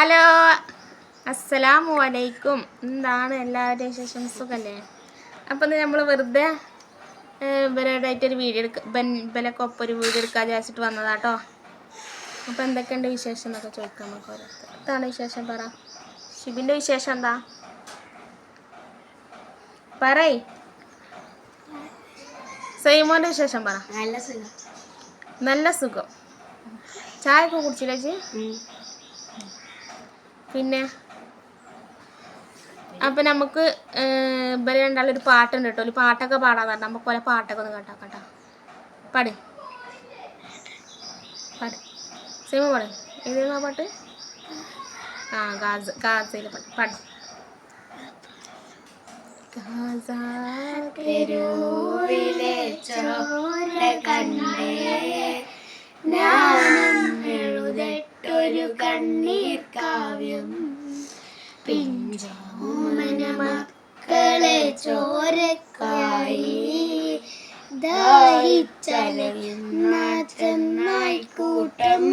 Hello, അസ്സലാമു അലൈക്കും. എന്താണ് എല്ലാവരുടെയും വിശേഷം? സുഖല്ലേ? അപ്പം നമ്മൾ വെറുതെ ഇവരുടെയായിട്ടൊരു വീഡിയോ ഇവരൊക്കെ ഒപ്പം ഒരു വീഡിയോ എടുക്കാൻ വിചാരിച്ചിട്ട് വന്നതാട്ടോ. അപ്പോൾ എന്തൊക്കെയുണ്ട് വിശേഷം എന്നൊക്കെ ചോദിക്കാം നമുക്ക് ഓരോരുത്തർ. എന്താണ് വിശേഷം പറ. ഷിബിൻ്റെ വിശേഷം എന്താ പറയ്. സൈമോൻ്റെ വിശേഷം പറ. നല്ല സുഖം. ചായ ഒക്കെ കുടിച്ചില്ലേ ചേച്ചി? പിന്നെ അപ്പം നമുക്ക് ഇവർ രണ്ടാളൊരു പാട്ടുണ്ട് കേട്ടോ. ഒരു പാട്ടൊക്കെ പാടാൻ പറഞ്ഞു. നമുക്ക് പോലെ പാട്ടൊക്കെ ഒന്ന് കേട്ടോ കേട്ടോ. പാട് പാട് സൈമ പാട്. ഏതായിരുന്നു ആ പാട്ട്? ഗാസയിലെ പാട്ട് പാട്. തെരുവിലെ ചോര കണ്ടേ ഞാനും എഴുതട്ടൊരു കണ്ണീർ കാവ്യം പിഞ്ചോമന മക്കളെ ചോരക്കായി ദാഹിച്ചലയുന്ന ചെന്നായിക്കൂട്ടം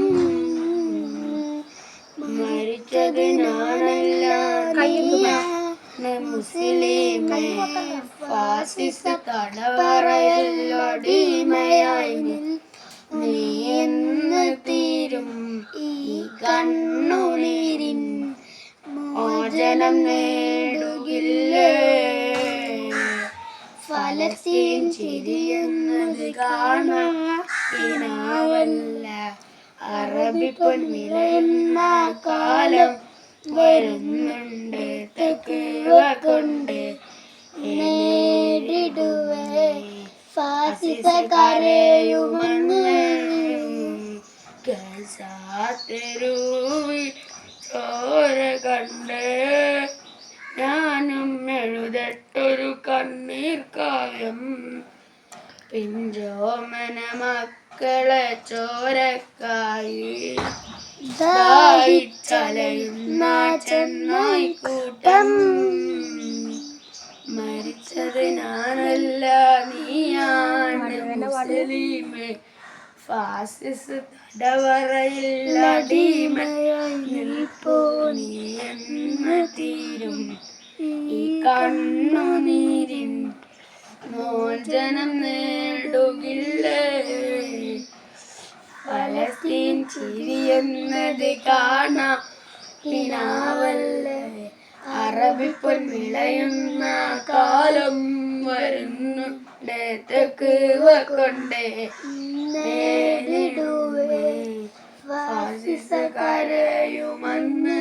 മരിച്ചത് ഞാനല്ല മുസ്ലിമേ ഫാസിസ തടവറയല്ലടിമയായി നീ എന്ന് തീരും ഈ കണ്ണുനീരിൻ മോചനം നേടുകില്ലേ ഫലസ്തീൻ ചിരിയുന്നത് കാണാവല്ല അറബി പൊൻവിളയുന്ന കാലം വരുന്നുണ്ട് തെക്കുവ കൊണ്ട് നേരിടുവേ ഫാസിസക്കാരെയുമെന്ന് തെരുവിൽ ചോര കണ്ട് ഞാനും എഴുതട്ടൊരു കണ്ണീർ കാവ്യം പിഞ്ചോമന മക്കളെ ചോരക്കായി ദാഹിച്ചലയുന്ന ചെന്നായിക്കൂട്ടം മരിച്ചത് ഞാനല്ല നീയാണ് മുസ്ലിമേ ഫാസിസ തടവറയിൽ അടിമയായി നിൽപ്പോ നീ എന്ന് തീരും ഈ കണ്ണുനീരിൻ മോചനം നേടുകില്ലേ ഫലസ്തീൻ ചിരിയെന്നത് കാണാവല്ലേ അറബി പൊൻവിളയുന്ന കാലം വരുന്നുണ്ട് തെക്കുവ കൊണ്ട് നേരിടുവേ ഫാസിസക്കാരെയുമെന്ന്.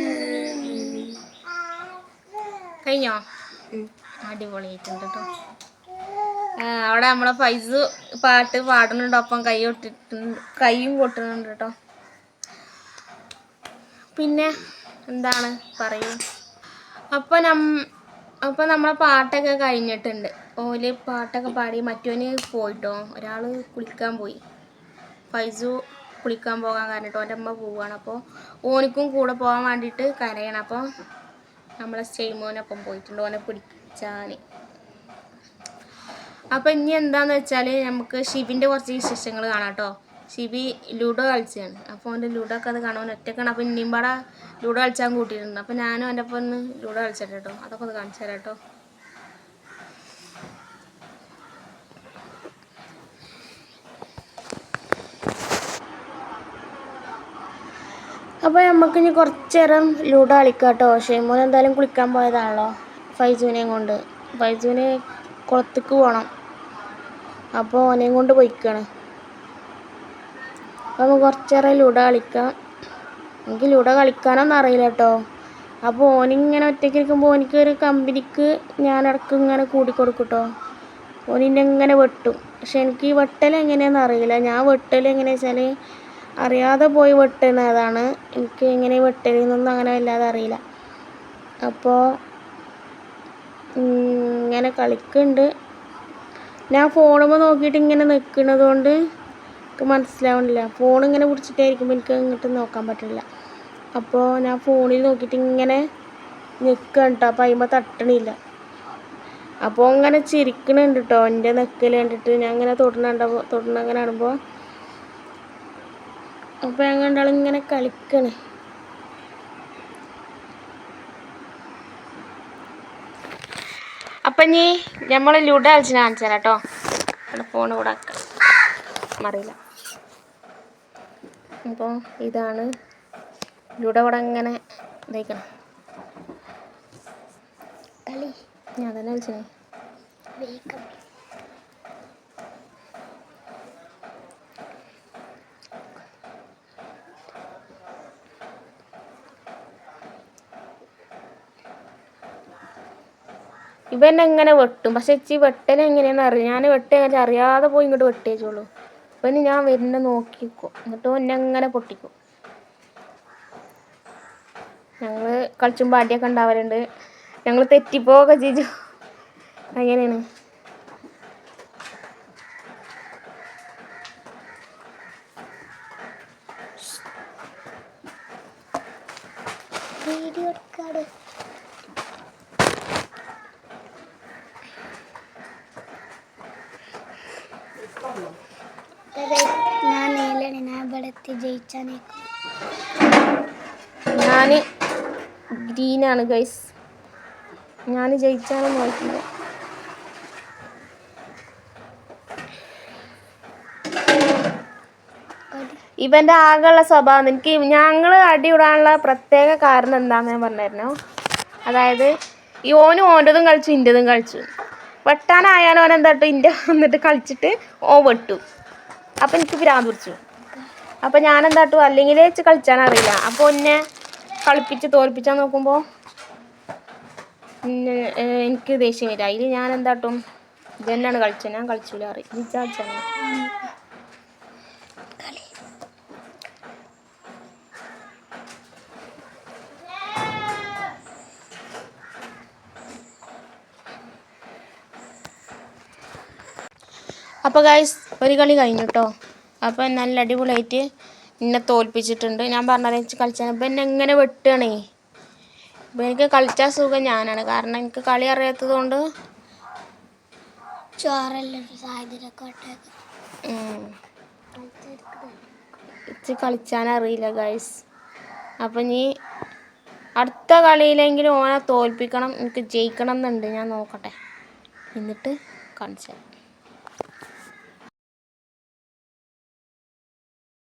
കഴിഞ്ഞോ? അടിപൊളിയായിട്ടുണ്ട് കേട്ടോ. അവിടെ നമ്മളെ ഫൈസ് പാട്ട് പാടുന്നുണ്ട്, ഒപ്പം കൈയും കൊട്ടുന്നുണ്ട് കേട്ടോ. പിന്നെ എന്താണ് പറയൂ. അപ്പം നമ്മളെ പാട്ടൊക്കെ കഴിഞ്ഞിട്ടുണ്ട്. ഓല് പാട്ടൊക്കെ പാടി മറ്റോന് പോയിട്ടോ. ഒരാൾ കുളിക്കാൻ പോയി. ഫൈസു കുളിക്കാൻ പോകാൻ കാരണം ഓൻ്റെ അമ്മ പോവുകയാണ്. അപ്പോൾ ഓനിക്കും കൂടെ പോകാൻ വേണ്ടിയിട്ട് കരയണം. അപ്പോൾ നമ്മളെ സ്റ്റെയ്മോനൊപ്പം പോയിട്ടുണ്ട് ഓനെ പിടിച്ചാൽ. അപ്പോൾ ഇനി എന്താന്ന് വെച്ചാൽ നമുക്ക് ഷിബിൻ്റെ കുറച്ച് വിശേഷങ്ങൾ കാണാം കേട്ടോ. ഷിബി ലൂഡോ കളിച്ചാണ്. അപ്പോൾ അവൻ്റെ ലൂഡോ ഒക്കെ അത് കാണാൻ ഒറ്റക്കാണ്. അപ്പോൾ ഇനിയും പാടെ ലൂഡോ കളിച്ചാൻ കൂട്ടിയിട്ടുണ്ട്. അപ്പോൾ ഞാനും എൻ്റെ ഒപ്പം ഒന്ന് ലൂഡോ കളിച്ചിട്ട് കേട്ടോ. അതൊക്കെ ഒന്ന് കാണിച്ചു തരാം കേട്ടോ. അപ്പോൾ നമുക്കിനി കുറച്ച് നേരം ലൂഡോ കളിക്കാം കേട്ടോ. ഷെയ്മോൻ എന്തായാലും കുളിക്കാൻ പോയതാണല്ലോ ഫൈസൂനെയും കൊണ്ട്. ഫൈസൂന് കുളത്തേക്ക് പോകണം. അപ്പോൾ ഓനെയും കൊണ്ട് പോയിക്കാണ്. അപ്പോൾ നമുക്ക് കുറച്ച് നേരം ലൂഡോ കളിക്കാം. എനിക്ക് ലൂഡോ കളിക്കാനൊന്നും അറിയില്ല കേട്ടോ. അപ്പോൾ ഓനിങ്ങനെ ഒറ്റയ്ക്ക് ഇരിക്കുമ്പോൾ ഓനിക്കൊരു കമ്പനിക്ക് ഞാനിടക്ക് ഇങ്ങനെ കൂടിക്കൊടുക്കും കേട്ടോ. ഓനിന്നെ ഇങ്ങനെ വെട്ടും. പക്ഷെ എനിക്ക് ഈ വെട്ടൽ എങ്ങനെയാണെന്ന് അറിയില്ല. ഞാൻ വെട്ടൽ എങ്ങനെയാണെന്ന് വെച്ചാൽ അറിയാതെ പോയി വെട്ടുന്നതാണ്. എനിക്ക് എങ്ങനെ വെട്ടലെന്നൊന്നും അങ്ങനെ വല്ലാതെ അറിയില്ല. അപ്പോൾ ഇങ്ങനെ കളിക്കുന്നുണ്ട്. ഞാൻ ഫോണുമ്പോൾ നോക്കിയിട്ട് ഇങ്ങനെ നിൽക്കുന്നത് കൊണ്ട് എനിക്ക് മനസ്സിലാവണില്ല. ഫോണിങ്ങനെ പിടിച്ചിട്ടായിരിക്കുമ്പോൾ എനിക്ക് ഇങ്ങോട്ട് നോക്കാൻ പറ്റില്ല. അപ്പോൾ ഞാൻ ഫോണിൽ നോക്കിയിട്ട് ഇങ്ങനെ നിൽക്കണം കേട്ടോ. അപ്പോൾ അതിന്മേൽ തട്ടണില്ല. അപ്പോൾ ഇങ്ങനെ ചിരിക്കണുണ്ട് കേട്ടോ. എൻ്റെ നെക്കൽ കണ്ടിട്ട് ഞാൻ ഇങ്ങനെ തൊടുന്നങ്ങനെ കാണുമ്പോൾ. അപ്പോൾ ഞാൻ കണ്ടാളിങ്ങനെ കളിക്കണേ. അപ്പം ഇനി നമ്മൾ ലുഡോ കളിച്ച് കാണിച്ചു തരാം കേട്ടോ. ഫോൺ കൂടെ അറിയില്ല. അപ്പോൾ ഇതാണ് ലുഡോ കൂടെ ഇങ്ങനെ ഇതായിക്കണം കളി. ഞാൻ തന്നെ കളിച്ചേ. ഇവൻ എങ്ങനെ വെട്ടും, പക്ഷെ ഇച്ചി വെട്ടൽ എങ്ങനെയാണെന്ന് അറിയാം. ഞാൻ വെട്ടിയാൽ അറിയാതെ പോയി ഇങ്ങോട്ട് വെട്ടിയേച്ചുള്ളൂ. ഇവന് ഞാൻ വരുന്ന നോക്കിക്കും, എന്നിട്ട് എന്നെ എങ്ങനെ പൊട്ടിക്കും. ഞങ്ങൾ കളിച്ചുമ്പോൾ അടിയൊക്കെ ഉണ്ടാവലുണ്ട്. ഞങ്ങൾ തെറ്റിപ്പോകെ ചെയ്തു. അങ്ങനെയാണ്. വീഡിയോ എടുക്കാട്. ഞാൻ ഗ്രീനാണ് ഗൈസ്. ഞാൻ ജയിച്ചാലും നോക്കില്ല. ഇവൻ്റെ ആകെയുള്ള സ്വഭാവം എനിക്ക് ഞങ്ങൾ അടി ഇടാനുള്ള പ്രത്യേക കാരണം എന്താണെന്ന് ഞാൻ പറഞ്ഞായിരുന്നു. അതായത് ഈ ഓനും ഓൻ്റെതും കളിച്ചു ഇൻ്റെതും കളിച്ചു. വെട്ടാനായാലും ഓൻ എന്താട്ടും ഇൻ്റെ വന്നിട്ട് കളിച്ചിട്ട് ഓൻ വെട്ടും. അപ്പം എനിക്ക് ഭ്രാന്ത് പിടിച്ചു. അപ്പം ഞാനെന്താട്ടും അല്ലെങ്കിൽ വെച്ച് കളിച്ചാനറിയില്ല. അപ്പോൾ എന്നെ കളിപ്പിച്ച് തോൽപ്പിച്ചാൽ നോക്കുമ്പോൾ എനിക്ക് ദേഷ്യം വരിക. അതിൽ ഞാൻ എന്താട്ടും ഇതന്നെയാണ് കളിച്ചത്, ഞാൻ കളിച്ചില്ല അറിയും വിചാരിച്ചാണ്. അപ്പോൾ ഗൈസ് ഒരു കളി കഴിഞ്ഞു കേട്ടോ. അപ്പം നല്ല അടിപൊളിയായിട്ട് എന്നെ തോൽപ്പിച്ചിട്ടുണ്ട്. ഞാൻ പറഞ്ഞത് വെച്ച് കളിച്ചാൽ ഇപ്പം എന്നെ എങ്ങനെ വെട്ടുകയാണേ. ഇപ്പം എനിക്ക് കളിച്ചാൽ സുഖം ഞാനാണ്, കാരണം എനിക്ക് കളി അറിയാത്തത് കൊണ്ട്. കളിച്ചാനറിയില്ല ഗൈസ്. അപ്പം ഇനി അടുത്ത കളിയിലെങ്കിലും ഓനെ തോൽപ്പിക്കണം, എനിക്ക് ജയിക്കണം എന്നുണ്ട്. ഞാൻ നോക്കട്ടെ, എന്നിട്ട് കാണിച്ചു തരാം.